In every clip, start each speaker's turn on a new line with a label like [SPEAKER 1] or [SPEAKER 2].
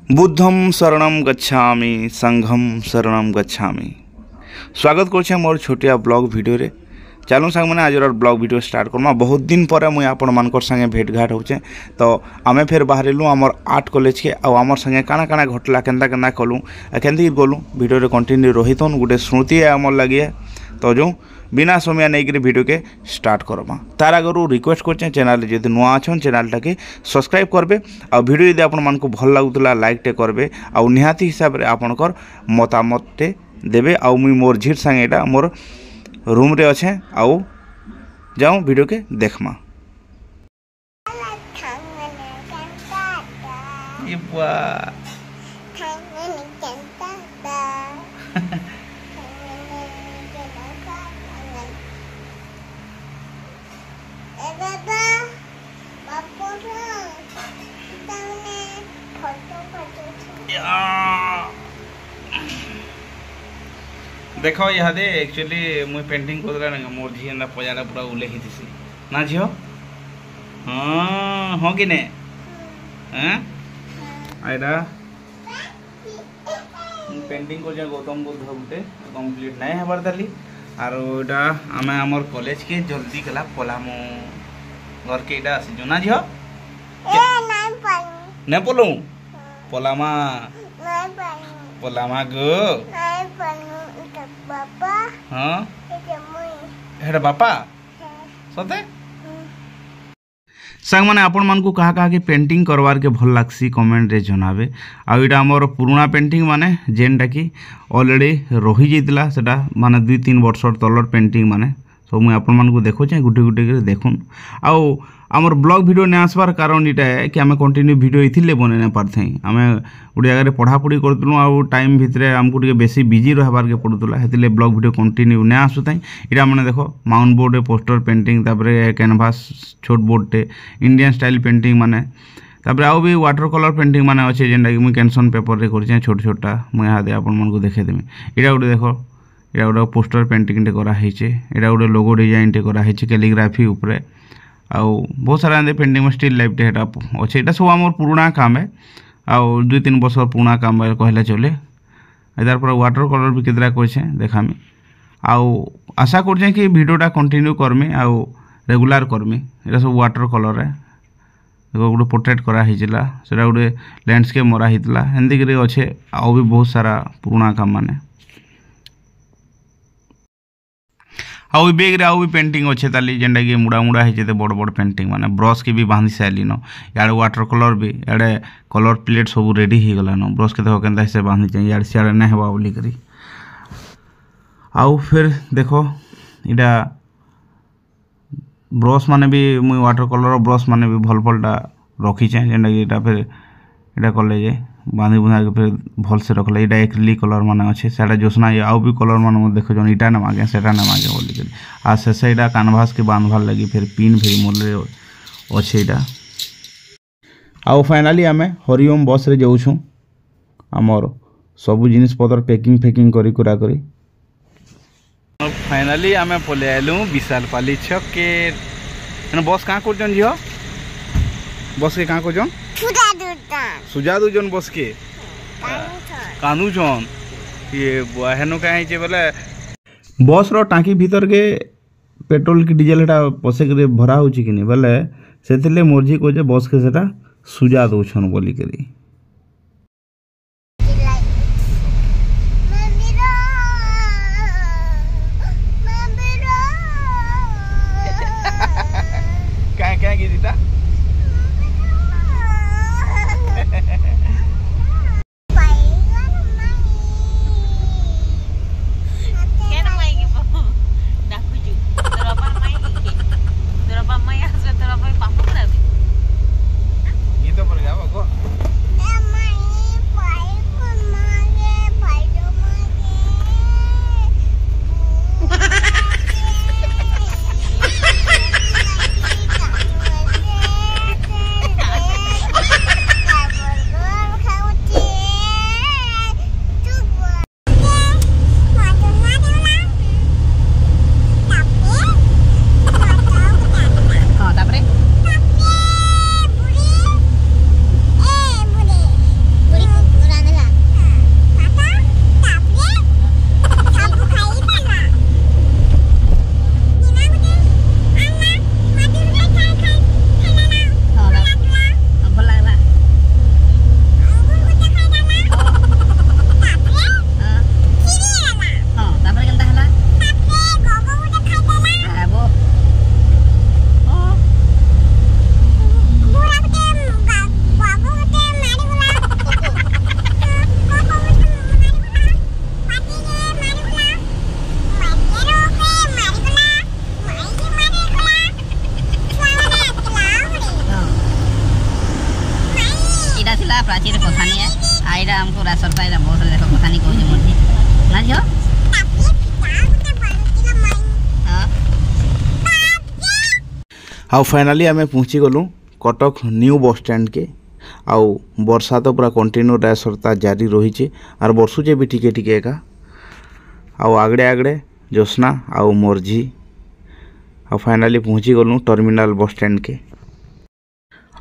[SPEAKER 1] बुद्धम शरणम गच्छामि संघम शरणम गच्छामि। स्वागत कर मोर छोटिया ब्लॉग वीडियो रे। चलो सांग मैंने आज ब्लॉग वीडियो स्टार्ट करमा। बहुत दिन पर मुझे आपण मान संगे भेट घाट होचे तो आमे फिर बाहरलु आमर आर्ट कॉलेज के आमर संगे काना काना घटला केन्ता केन्ता कलु केंदी गलु वीडियो रे कंटिन्यू रहीतन गोटे स्मृति आमर लगे तो जो बिना समय नहीं कि वीडियो के स्टार्ट करमा। तार आगु रिक्वेस्ट कर चैनल जब नुआ अच्छन चैनल के सब्सक्राइब करबे आ वीडियो यदि आपण मानकु भल लागुतला लाइक टे करबे आ निहाती हिसाब रे आपनकर मतामत टे देबे आ मुई मोर झीर संगे एटा मोर रूम रे अच्छे आउ जाऊँ वीडियो के देखमा। देखो यहाँ दे एक्चुअली मुई पेंटिंग करला ना मोर झी एंदा पजारा पूरा उलेखी थी ना झियो। हाँ हाँ कि ने हैं आइरा पेंटिंग कर गौतम बुद्ध गुटे कंप्लीट नहीं हबार ताली आर एटा आमे हमर कॉलेज के जल्दी गला पलामो घर के एटा आसी जो ना झियो ने पलू पलामा पलामा गो बापा हाँ हेडा बापा सते सांग माने आपण मान को कहा कहा कि पेंटिंग करवार के भल लागसी कमेंट रे जनाबे। आ इटा हमर पुराना पेंटिंग माने जेनटा कि ऑलरेडी रही जाइतला सेटा माने 2-3 वर्ष तलर पेंटिंग माने सब मुझे आपण मान को देखो चाहे गुटे गुटे कर देखुन। आउ आमर ब्लॉग वीडियो नहीं आसबार कारण इटा है कि आम कंटिन्यू वीडियो इथिले बने ना पारथै आम गोटे जगह पढ़ापढ़ी करूँ आउ टाइम भितर आमको टे बेसी बिजी रहबार के पड़ूला हेतिले ब्लॉग वीडियो कंटिन्यू नहीं आसुथाई। इटा मैंने देखो माउंट बोर्ड पोस्टर पेंटिंग तापरे कैनभास छोट बोर्ड टे इंडियन स्टाइल पेंटिंग माने तापरे आउ भी वाटर कलर पेंटिंग माने अच्छे जेनटा कि मुझे कैंसन पेपर रे कर छोट छोटा मुझे यहाँ आपण मान को देखेदेमी। इटा गोटे देखो इटा गोटे पोस्टर पेंटिंग टे कराई इटा गोटे लोगो डिजाइन टे कराई कैलीग्राफी उपरे आउ बहुत सारा पेंटिंग में स्टिल लाइफ टे अच्छे यहाँ सब आम पुराना काम है आउ 2-3 वर्ष पुराना काम कहले चले। तार पर वाटर कलर भी केतरा करे देखामी आउ आशा कर कि वीडियोटा कंटिन्यू करमी आउ रेगुलर करमी। यहाँ सब वाटर कलर है गोटे पोर्ट्रेट कराई से गोटे लैंडस्केप मरा होता एमती अच्छे आउ भी बहुत सारा पुराना काम माने आउ बेग रे आउ भी पेंटिंग अच्छे ताली जेनटा कि मुड़ा मुड़ा होते बड़ बड़ पेंटिंग माने ब्रश के भी बांधी सारी न यार वाटर कलर भी यारे कलर प्लेट सब रेडी हो गलान ब्रश के देखो केनता से बांधी चाहिए यार सियाड़े नहीं हवा बोली करी। आउ फिर देखो इटा ब्रश माने भी मुई वाटर कलर ब्रश माने भी भल भलटा रखी जेनटा कि इटा फिर इटा कले जे बांधी बुंधा के फिर भल से रखले। इटा एक्रिलिक कलर माने अच्छे से जोसना आउ भी कलर माने देखो जो इटा ना मागे सेटा ना मागे बोली आ से इटा कैनभास के बांधवार लगी फिर पिन भी मोल अच्छे इटा। आउ फाइनाली आमे हरिओम बस रे जाऊँ आमर सबू जिनिस पतर पैकिंग फेकिंग करी कुरा करी फाइनाली आमे पले आलू विशाल पाली छक के बस कहाँ कर झील बस के कहाँ कर सुजा दूजन बस के कानुछन ये हेनु कहीं बोले बस रो टांकी भीतर के पेट्रोल की डीजेल एटा पसे के भरा होची कि नहीं बोले से मोरजी को बस के सेटा सुजा दौन बोली करी। क्या की दीता
[SPEAKER 2] प्राचीर कथा नहीं आईरा हमको रासरता एरा बहुत देखो कथा नहीं कहू मर्जी ना झियो
[SPEAKER 1] आउ फाइनाली आम पहुँची गलु कटक न्यू बस स्टैंड के आउ वर्षा तो पूरा कंटिन्यू रासरता जारी रही आर बरसुचे भी टिके टिके एका आउ आगड़े आगड़े जोस्ना आउ मर्जी आउ फाइनाली पहुँची गलु टर्मिनाल बस स्टैंड के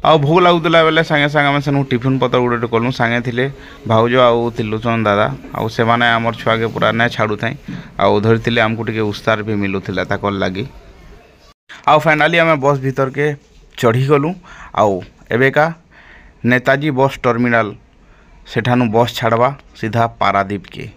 [SPEAKER 1] आउ भोग लगुला बेले सागे सागे आम सेनु टिफिन पतर गोटे कलु सागे थिले भाउज आउ तिलुचन दादा आउ से माने आमर छुआ के पूरा ना छाड़ू थाई आउ धरती आमको टिके उत्साह भी मिलूला ताकर लगी आउ फाइनाली आम बस भीतर के चढ़ी गलु आउ एवेका नेताजी बस टर्मिनाल सेठानु बस छाड़वा सीधा पारादीप के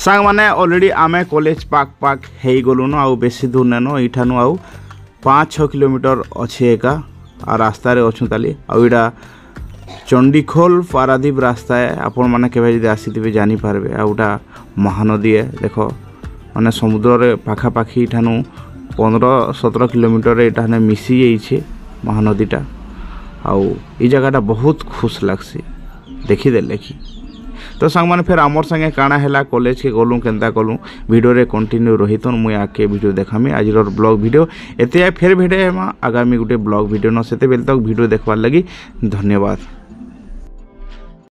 [SPEAKER 1] सांग माने ऑलरेडी आमे कॉलेज पाक हे गलुन आउ बेसी दूर नेन इठानु आउ 5-6 किलोमीटर अच्छे एका आ रास्ता रे अच्छु ताली आउ इडा चंडीखोल पारादीप रास्ता है आपण माने केबे जदि आसीथिबे जानि पारबे आउटा महानदी है देखो माने समुद्र रे पाखा पाखी इठानु 15-17 किलोमीटर रे इठाने मिसी जाइछे महानदीटा आउ ई जगहटा बहुत खुश लागसी देखि देले कि तो सांग मैंने फिर आमर संगे काଣା है कॉलेज के गलु केन्ता कलु वीडियो रे कंटिन्यू रही तो मुझे आके वीडियो देखामी आज ब्लॉग वीडियो एते फिर भेटे आगामी गोटे ब्लॉग वीडियो न सेते बेल तक वीडियो देखवार लगी धन्यवाद।